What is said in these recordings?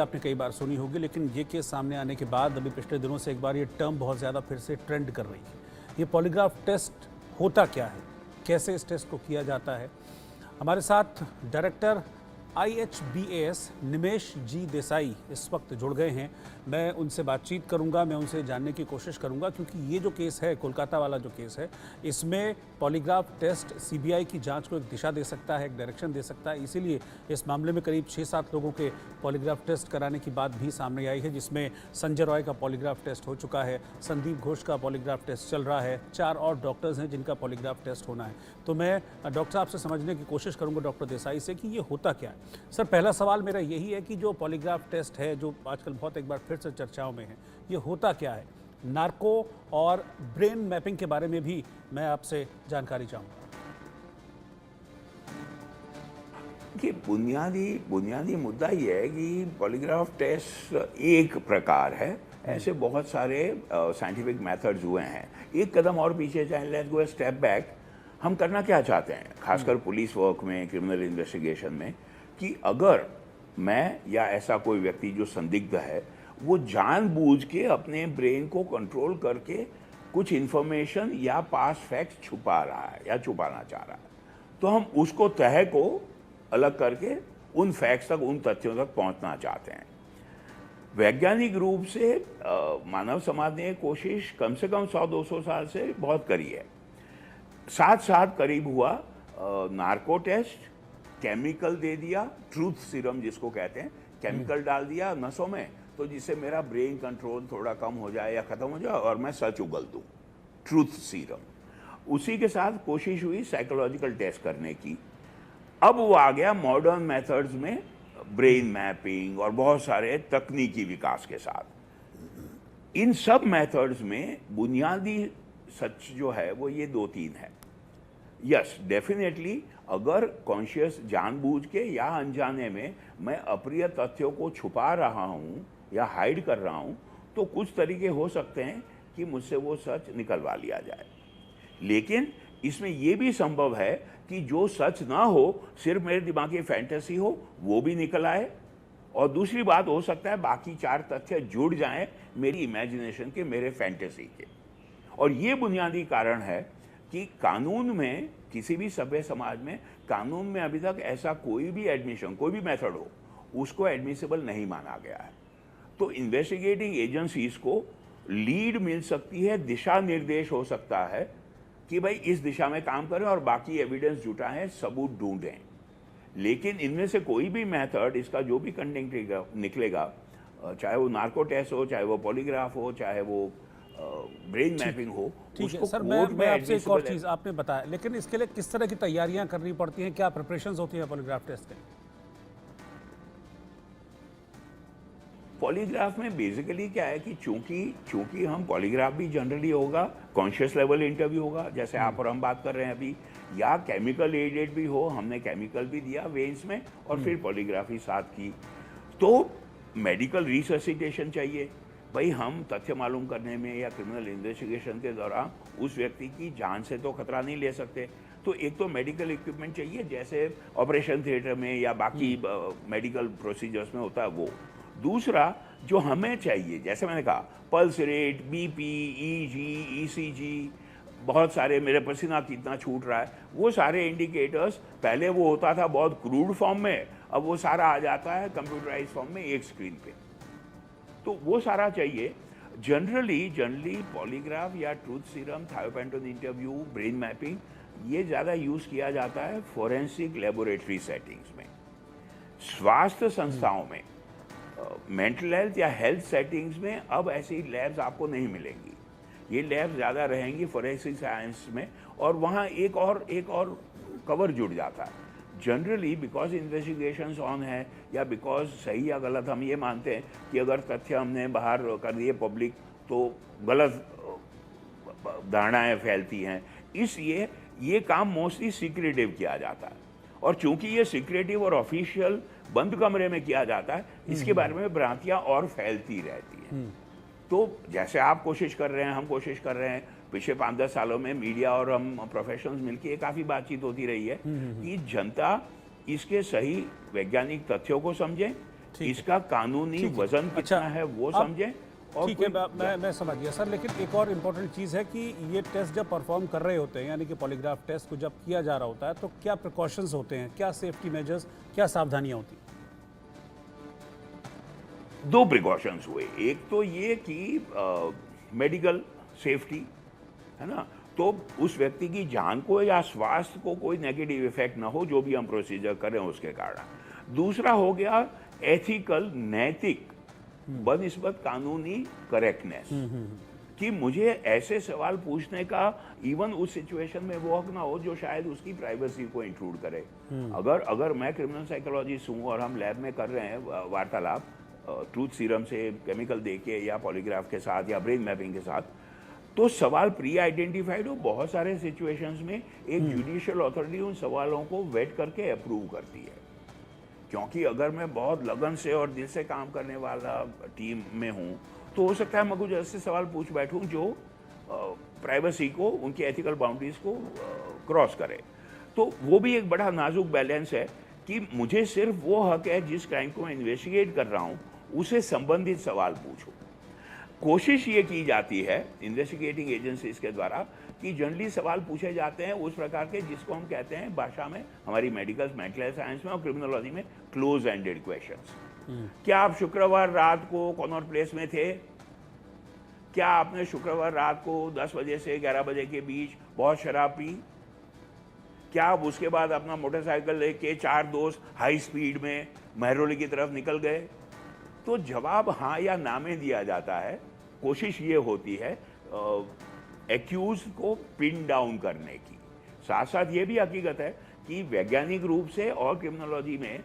आपने कई बार सुनी होगी, लेकिन ये केस सामने आने के बाद अभी पिछले दिनों से एक बार ये टर्म बहुत ज़्यादा फिर से ट्रेंड कर रही है। ये पॉलीग्राफ टेस्ट होता क्या है, कैसे इस टेस्ट को किया जाता है? हमारे साथ डायरेक्टर IHBAS निमेश जी देसाई इस वक्त जुड़ गए हैं। मैं उनसे बातचीत करूंगा, मैं उनसे जानने की कोशिश करूंगा, क्योंकि ये जो केस है, कोलकाता वाला जो केस है, इसमें पॉलीग्राफ टेस्ट CBI की जांच को एक दिशा दे सकता है, एक डायरेक्शन दे सकता है। इसीलिए इस मामले में करीब 6-7 लोगों के पॉलीग्राफ टेस्ट कराने की बात भी सामने आई है, जिसमें संजय रॉय का पॉलीग्राफ टेस्ट हो चुका है, संदीप घोष का पॉलीग्राफ टेस्ट चल रहा है, 4 और डॉक्टर्स हैं जिनका पॉलीग्राफ टेस्ट होना है। तो मैं डॉक्टर साहब से समझने की कोशिश करूंगा, डॉक्टर देसाई से, कि ये होता क्या है। सर, पहला सवाल मेरा यही है कि जो पॉलीग्राफ टेस्ट है, जो आजकल बहुत एक बार फिर से चर्चाओं में है, ये होता क्या है? नार्को और ब्रेन मैपिंग के बारे में भी मैं आपसे जानकारी चाहूँगा। कि बुनियादी मुद्दा ये है कि पॉलीग्राफ टेस्ट एक प्रकार है, ऐसे बहुत सारे साइंटिफिक मेथड्स हुए हैं। एक कदम और पीछे जाए, लेट्स गो स्टेप बैक। हम करना क्या चाहते हैं, खासकर पुलिस वर्क में, क्रिमिनल इन्वेस्टिगेशन में, कि अगर मैं या ऐसा कोई व्यक्ति जो संदिग्ध है, वो जानबूझ के अपने ब्रेन को कंट्रोल करके कुछ इन्फॉर्मेशन या पास्ट फैक्ट्स छुपा रहा है या छुपाना चाह रहा है, तो हम उसको तह को अलग करके उन फैक्ट्स तक, उन तथ्यों तक पहुंचना चाहते हैं। वैज्ञानिक रूप से मानव समाज ने कोशिश कम से कम 100-200 साल से बहुत करी है। साथ साथ करीब हुआ नार्को टेस्ट, केमिकल दे दिया, ट्रूथ सीरम जिसको कहते हैं, केमिकल डाल दिया नसों में, तो जिससे मेरा ब्रेन कंट्रोल थोड़ा कम हो जाए या खत्म हो जाए और मैं सच उगल दूं, ट्रूथ सीरम। उसी के साथ कोशिश हुई साइकोलॉजिकल टेस्ट करने की। अब वो आ गया मॉडर्न मेथड्स में, ब्रेन मैपिंग और बहुत सारे तकनीकी विकास के साथ। इन सब मेथड्स में बुनियादी सच जो है वो ये 2-3 है। यस, डेफिनेटली अगर कॉन्शियस जानबूझ के या अनजाने में मैं अप्रिय तथ्यों को छुपा रहा हूँ या हाइड कर रहा हूँ, तो कुछ तरीके हो सकते हैं कि मुझसे वो सच निकलवा लिया जाए। लेकिन इसमें यह भी संभव है कि जो सच ना हो, सिर्फ मेरे दिमाग की फैंटेसी हो, वो भी निकल आए। और दूसरी बात, हो सकता है बाकी 4 तथ्य जुड़ जाएं मेरी इमेजिनेशन के, मेरे फैंटेसी के। और ये बुनियादी कारण है कि कानून में, किसी भी सभ्य समाज में, कानून में अभी तक ऐसा कोई भी एडमिशन, कोई भी मेथड हो, उसको एडमिसिबल नहीं माना गया है। तो इन्वेस्टिगेटिंग एजेंसीज को लीड मिल सकती है, दिशा निर्देश हो सकता है कि भाई इस दिशा में काम करें और बाकी एविडेंस जुटाएं, सबूत ढूंढें। लेकिन इनमें से कोई भी मेथड, इसका जो भी कंटेंट निकलेगा, चाहे वो नार्को टेस्ट हो, चाहे वो पॉलीग्राफ हो, चाहे वो ब्रेन मैपिंग हो, ठीक है सर, मैं आपसे एक और चीज़ आपने बताया, लेकिन इसके लिए किस तरह की तैयारियां करनी पड़ती हैं, क्या प्रिपरेशंस होती हैं पॉलीग्राफ टेस्ट के? पॉलीग्राफ में बेसिकली क्या है कि चूंकि हम पॉलीग्राफ भी जनरली होगा, कॉन्शियस लेवल इंटरव्यू होगा, जैसे आप और हम बात कर रहे हैं अभी, या केमिकल एडेड भी हो, हमने केमिकल भी दिया वेन्स में और फिर पॉलीग्राफी साथ की, तो मेडिकल रिससिटेशन चाहिए। भाई, हम तथ्य मालूम करने में या क्रिमिनल इन्वेस्टिगेशन के दौरान उस व्यक्ति की जान से तो खतरा नहीं ले सकते, तो एक तो मेडिकल इक्विपमेंट चाहिए, जैसे ऑपरेशन थिएटर में या बाकी मेडिकल प्रोसीजर्स में होता है वो। दूसरा जो हमें चाहिए, जैसे मैंने कहा, pulse rate, BP, EG, ECG, बहुत सारे, मेरे पसीना कितना छूट रहा है, वो सारे इंडिकेटर्स, पहले वो होता था बहुत क्रूड फॉर्म में, अब वो सारा आ जाता है कंप्यूटराइज फॉर्म में एक स्क्रीन पे, तो वो सारा चाहिए। जनरली पॉलीग्राफ या truth serum, thiopentone interview, brain mapping, ये ज़्यादा यूज़ किया जाता है फोरेंसिक लेबोरेटरी सेटिंग्स में। स्वास्थ्य संस्थाओं में, मेंटल हेल्थ या हेल्थ सेटिंग्स में अब ऐसी लैब्स आपको नहीं मिलेंगी। ये लैब्स ज़्यादा रहेंगी फोरेंसिक साइंस में, और वहाँ एक और कवर जुड़ जाता है। जनरली बिकॉज इन्वेस्टिगेशंस ऑन है, या बिकॉज सही या गलत हम ये मानते हैं कि अगर तथ्य हमने बाहर कर दिए पब्लिक, तो गलत धारणाएं फैलती हैं, इसलिए ये काम मोस्टली सीक्रेटिव किया जाता है। और चूंकि ये सीक्रेटिव और ऑफिशियल बंद कमरे में किया जाता है, इसके बारे में भ्रांतियां और फैलती रहती हैं। तो जैसे आप कोशिश कर रहे हैं, हम कोशिश कर रहे हैं, पिछले 5-10 सालों में मीडिया और हम प्रोफेशनल्स मिलकर काफ़ी बातचीत होती रही है कि जनता इसके सही वैज्ञानिक तथ्यों को समझे, इसका कानूनी वजन कितना है वो समझें। और ठीक है, मैं समझ गया सर, लेकिन एक और इम्पोर्टेंट चीज़ है कि ये टेस्ट जब परफॉर्म कर रहे होते हैं, यानी कि पॉलीग्राफ टेस्ट को जब किया जा रहा होता है, तो क्या प्रिकॉशंस होते हैं, क्या सेफ्टी मेजर्स, क्या सावधानियां होती हैं? दो प्रिकॉशंस हुए। एक तो ये कि मेडिकल सेफ्टी है ना, तो उस व्यक्ति की जान को या स्वास्थ्य को कोई नेगेटिव इफेक्ट ना हो जो भी हम प्रोसीजर करें उसके कारण। दूसरा हो गया एथिकल, नैतिक बनिस्बत कानूनी करेक्टनेस, कि मुझे ऐसे सवाल पूछने का इवन उस सिचुएशन में वो हक ना हो जो शायद उसकी प्राइवेसी को इंक्लूड करे। अगर मैं क्रिमिनल साइकोलॉजिस्ट हूँ और हम लैब में कर रहे हैं वार्तालाप ट्रूथ सीरम से केमिकल देके या पॉलीग्राफ के साथ या ब्रेन मैपिंग के साथ, तो सवाल प्री आइडेंटिफाइड हो। बहुत सारे सिचुएशंस में एक जुडिशियल अथॉरिटी उन सवालों को वेट करके अप्रूव करती है, क्योंकि अगर मैं बहुत लगन से और दिल से काम करने वाला टीम में हूँ तो हो सकता है मैं कुछ ऐसे सवाल पूछ बैठूं जो प्राइवेसी को, उनकी एथिकल बाउंड्रीज को क्रॉस करे। तो वो भी एक बड़ा नाजुक बैलेंस है कि मुझे सिर्फ वो हक है जिस क्राइम को मैं इन्वेस्टिगेट कर रहा हूँ उसे संबंधित सवाल पूछूं। कोशिश ये की जाती है इन्वेस्टिगेटिंग एजेंसीज के द्वारा कि जनरली सवाल पूछे जाते हैं उस प्रकार के जिसको हम कहते हैं भाषा में, हमारी मेडिकल साइंस में और क्रिमिनोलॉजी में, क्लोज एंडेड क्वेश्चंस। क्या आप शुक्रवार रात को कॉनॉट प्लेस में थे? क्या आपने शुक्रवार रात को 10 बजे से 11 बजे के बीच बहुत शराब पी? क्या आप उसके बाद अपना मोटरसाइकिल लेके 4 दोस्त हाई स्पीड में महरौली की तरफ निकल गए? तो जवाब हाँ या ना में दिया जाता है। कोशिश ये होती है एक्यूज को पिन डाउन करने की। साथ साथ ये भी हकीकत है कि वैज्ञानिक रूप से और क्रिमिनोलॉजी में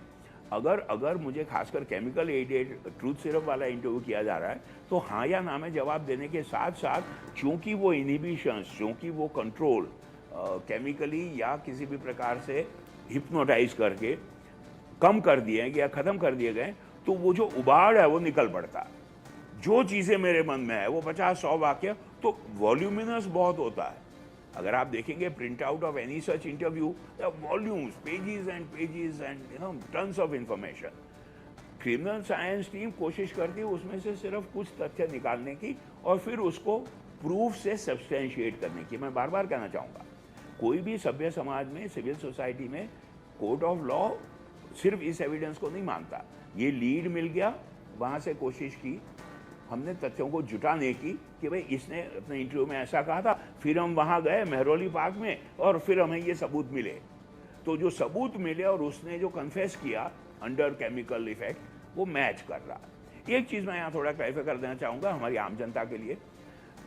अगर मुझे खासकर केमिकल एडेड ट्रूथ सीरम वाला इंटरव्यू किया जा रहा है तो हाँ या ना में जवाब देने के साथ साथ, चूंकि वो इनहिबिशंस, चूंकि वो कंट्रोल केमिकली या किसी भी प्रकार से हिप्नोटाइज करके कम कर दिए या ख़त्म कर दिए गए, तो वो जो उबाड़ है वो निकल पड़ता। जो चीज़ें मेरे मन में है वो 50-100 वाक्य तो वॉल्यूमिनस बहुत होता है। अगर आप देखेंगे print out of any such interview, volumes, pages and tons of information. Criminal science team कोशिश करती है उसमें से सिर्फ कुछ तथ्य निकालने की और फिर उसको प्रूफ से सब्सटेंशिएट करने की। मैं बार बार कहना चाहूँगा, कोई भी सभ्य समाज में, सिविल सोसाइटी में कोर्ट ऑफ लॉ सिर्फ इस एविडेंस को नहीं मानता। ये लीड मिल गया, वहाँ से कोशिश की हमने तथ्यों को जुटाने की कि भाई इसने अपने इंटरव्यू में ऐसा कहा था, फिर हम वहाँ गए महरौली पार्क में और फिर हमें ये सबूत मिले। तो जो सबूत मिले और उसने जो कन्फेस किया अंडर केमिकल इफेक्ट, वो मैच कर रहा है। एक चीज़ मैं यहाँ थोड़ा क्लैरिफाई कर देना चाहूँगा हमारी आम जनता के लिए।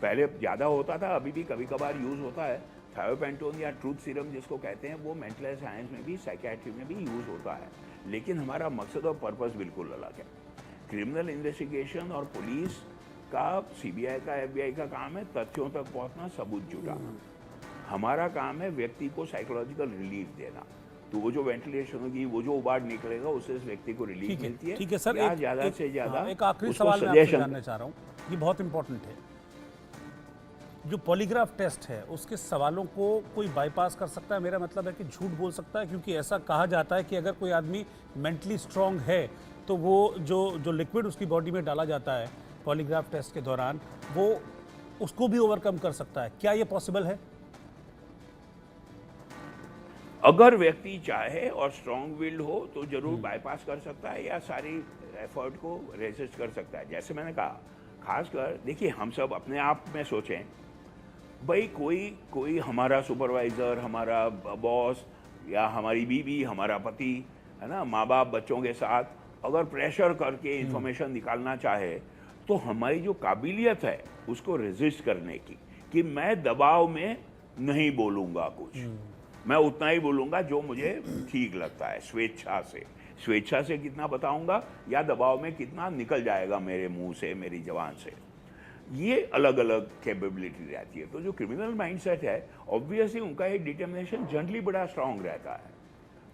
पहले ज़्यादा होता था, अभी भी कभी कभार यूज़ होता है। थायोपेंटोन या ट्रूथ सीरम जिसको कहते हैं, वो मेंटल साइंस में भी, साइकियाट्री में भी यूज़ होता है, लेकिन हमारा मकसद और पर्पस बिल्कुल अलग है। क्रिमिनल इन्वेस्टिगेशन और पुलिस का, सीबीआई का, एफबीआई का काम है तथ्यों तक पहुंचना, सबूत जुटाना। हमारा काम है व्यक्ति को साइकोलॉजिकल रिलीफ देना। तो वो जो वेंटिलेशन होगी, वो जो उबाड़ निकलेगा, उससे इस व्यक्ति को रिलीफ मिलती है। ठीक है सर, ज़्यादा से ज़्यादा एक आखिरी सवाल मैं आपसे जानना चाह रहा हूँ, ये बहुत इंपॉर्टेंट है। जो पॉलीग्राफ टेस्ट है उसके सवालों को कोई बाईपास कर सकता है? मेरा मतलब है कि झूठ बोल सकता है, क्योंकि ऐसा कहा जाता है कि अगर कोई आदमी मेंटली स्ट्रांग है तो वो जो लिक्विड उसकी बॉडी में डाला जाता है पॉलीग्राफ टेस्ट के दौरान, वो उसको भी ओवरकम कर सकता है। क्या ये पॉसिबल है? अगर व्यक्ति चाहे और स्ट्रांग विल्ड हो तो जरूर बाईपास कर सकता है या सारी एफर्ट को रेजिस्ट कर सकता है। जैसे मैंने कहा, खासकर देखिए, हम सब अपने आप में सोचें, भाई कोई हमारा सुपरवाइजर, हमारा बॉस या हमारी बीवी, हमारा पति, है ना, माँ बाप बच्चों के साथ अगर प्रेशर करके इंफॉर्मेशन निकालना चाहे तो हमारी जो काबिलियत है उसको रेजिस्ट करने की, कि मैं दबाव में नहीं बोलूँगा कुछ, मैं उतना ही बोलूँगा जो मुझे ठीक लगता है, स्वेच्छा से कितना बताऊँगा या दबाव में कितना निकल जाएगा मेरे मुंह से, मेरी जबान से। ये अलग अलग कैपेबिलिटी रहती है। तो जो क्रिमिनल माइंडसेट है, ऑब्वियसली उनका एक डिटर्मिनेशन जनरली बड़ा स्ट्रांग रहता है,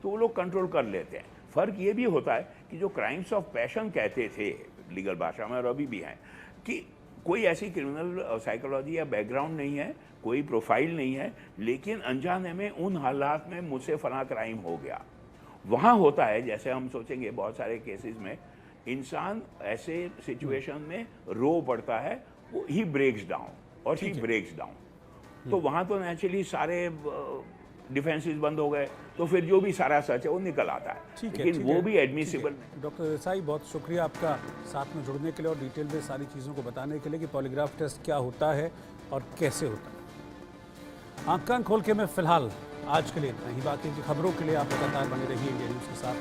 तो वो लोग कंट्रोल कर लेते हैं। फ़र्क ये भी होता है कि जो क्राइम्स ऑफ पैशन कहते थे लीगल भाषा में और अभी भी हैं, कि कोई ऐसी क्रिमिनल साइकोलॉजी या बैकग्राउंड नहीं है, कोई प्रोफाइल नहीं है, लेकिन अनजाने में उन हालात में मुझसे फला क्राइम हो गया। वहाँ होता है, जैसे हम सोचेंगे बहुत सारे केसेस में इंसान ऐसे सिचुएशन में रो पड़ता है, वो ही ब्रेक्स डाउन और ही ब्रेक्स डाउन। तो वहाँ तो नेचुरली सारे डिफेंसेस बंद हो गए, तो फिर जो भी सारा सच है वो निकल आता है, ठीक है, लेकिन ठीक वो है, भी ठीक एडमिसिबल है। डॉक्टर देसाई, बहुत शुक्रिया आपका साथ में जुड़ने के लिए और डिटेल में सारी चीज़ों को बताने के लिए कि पॉलीग्राफ टेस्ट क्या होता है और कैसे होता है। आंख कान खोल के मैं फिलहाल आज के लिए इतना ही। बाकी की खबरों के लिए आप लगातार बने रहिए इंडिया न्यूज़ के साथ।